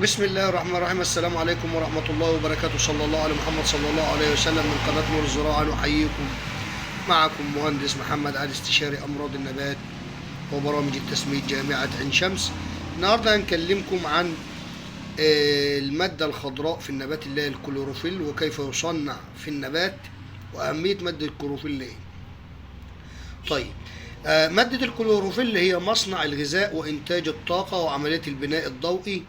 بسم الله الرحمن الرحيم. السلام عليكم ورحمة الله وبركاته. صلى الله على محمد صلى الله عليه وسلم. من قناة نور الزراعة نحييكم. معكم مهندس محمد علي، استشاري أمراض النبات وبرامج التسميد جامعة عين شمس. النهاردة هنكلمكم عن المادة الخضراء في النبات اللي هي الكلوروفيل، وكيف يصنع في النبات، وأهمية مادة الكلوروفيل إيه. طيب، مادة الكلوروفيل هي مصنع الغذاء وإنتاج الطاقة وعملية البناء الضوئي.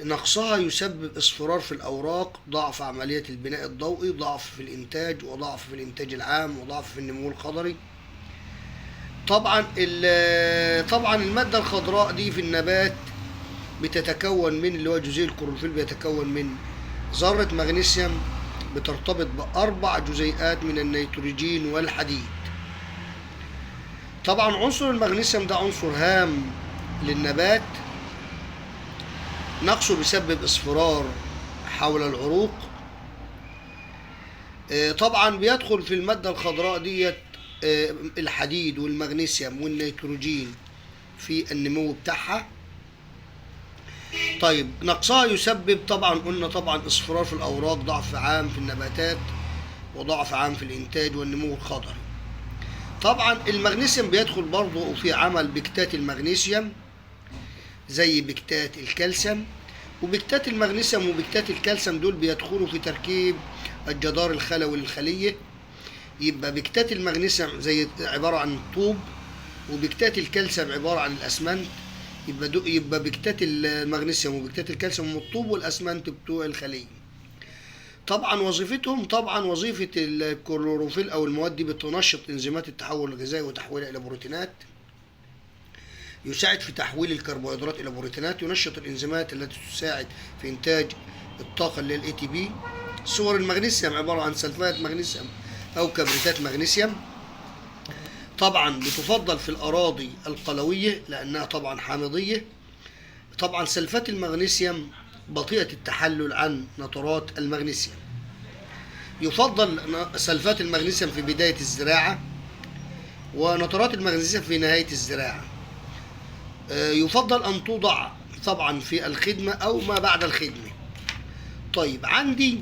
نقصها يسبب اصفرار في الأوراق، ضعف عملية البناء الضوئي، ضعف في الإنتاج، وضعف في الإنتاج العام، وضعف في النمو الخضري. طبعا المادة الخضراء دي في النبات بتتكون من اللي هو جزيء الكلوروفيل، بيتكون من ذرة مغنيسيوم بترتبط بأربع جزيئات من النيتروجين والحديد. طبعا عنصر المغنيسيوم ده عنصر هام للنبات. نقصه بيسبب اصفرار حول العروق. طبعا بيدخل في المادة الخضراء ديت الحديد والمغنيسيوم والنيتروجين في النمو بتاعها. طيب، نقصها يسبب طبعا قلنا اصفرار في الأوراق، ضعف عام في النباتات، وضعف عام في الإنتاج والنمو الخضري. طبعا المغنيسيوم بيدخل برضه في عمل بكتات المغنيسيوم زي بكتات الكالسيوم. وبكتات المغنيسيوم وبكتات الكالسيوم دول بيدخلوا في تركيب الجدار الخلوي للخلية. يبقى بكتات المغنيسيوم زي عبارة عن طوب، وبكتات الكالسيوم عبارة عن الأسمنت. يبقى بكتات المغنيسيوم وبكتات الكالسيوم هم الطوب والأسمنت بتوع الخلية. طبعا وظيفتهم، وظيفة الكلوروفيل أو المواد دي بتنشط إنزيمات التحول الغذائي وتحويلها إلى بروتينات. يساعد في تحويل الكربوهيدرات إلى بروتينات. ينشط الإنزيمات التي تساعد في إنتاج الطاقة اللي هي ال ATP. صور المغنيسيوم عبارة عن سلفات مغنيسيوم أو كبريتات مغنيسيوم. طبعا بتفضل في الأراضي القلوية لأنها طبعا حامضية. طبعا سلفات المغنيسيوم بطيئة التحلل عن نترات المغنيسيوم. يفضل سلفات المغنيسيوم في بداية الزراعة، ونترات المغنيسيوم في نهاية الزراعة. يفضل أن توضع طبعا في الخدمة أو ما بعد الخدمة. طيب، عندي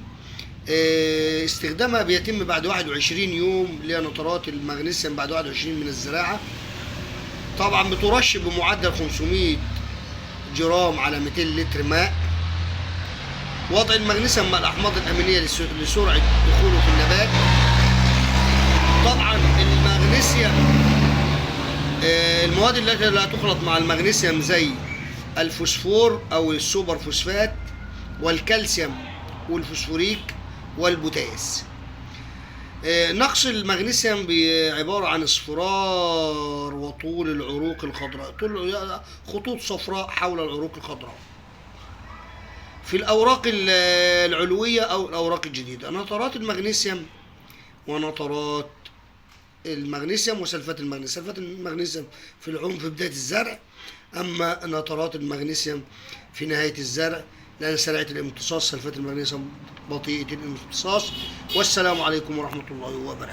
استخدامها بيتم بعد 21 يوم لنترات المغنيسيوم، بعد 21 من الزراعة. طبعا بترش بمعدل 500 جرام على 200 لتر ماء. وضع المغنيسيوم مع الأحماض الأمينية لسرعة دخوله في النبات. طبعا المغنيسيوم، المواد التي لا تخلط مع المغنيسيوم زي الفوسفور أو السوبر فوسفات، والكالسيوم والفوسفوريك والبوتاس. نقص المغنيسيوم عبارة عن اصفرار وطول العروق الخضراء، طول خطوط صفراء حول العروق الخضراء في الأوراق العلوية أو الأوراق الجديدة. نترات المغنيسيوم ونترات المغنيسيوم وسلفات المغنيسيوم. سلفات المغنيسيوم في العمر في بداية الزرع، أما نترات المغنيسيوم في نهاية الزرع لأن سريعة الامتصاص. سلفات المغنيسيوم بطيئة الامتصاص. والسلام عليكم ورحمة الله وبركاته.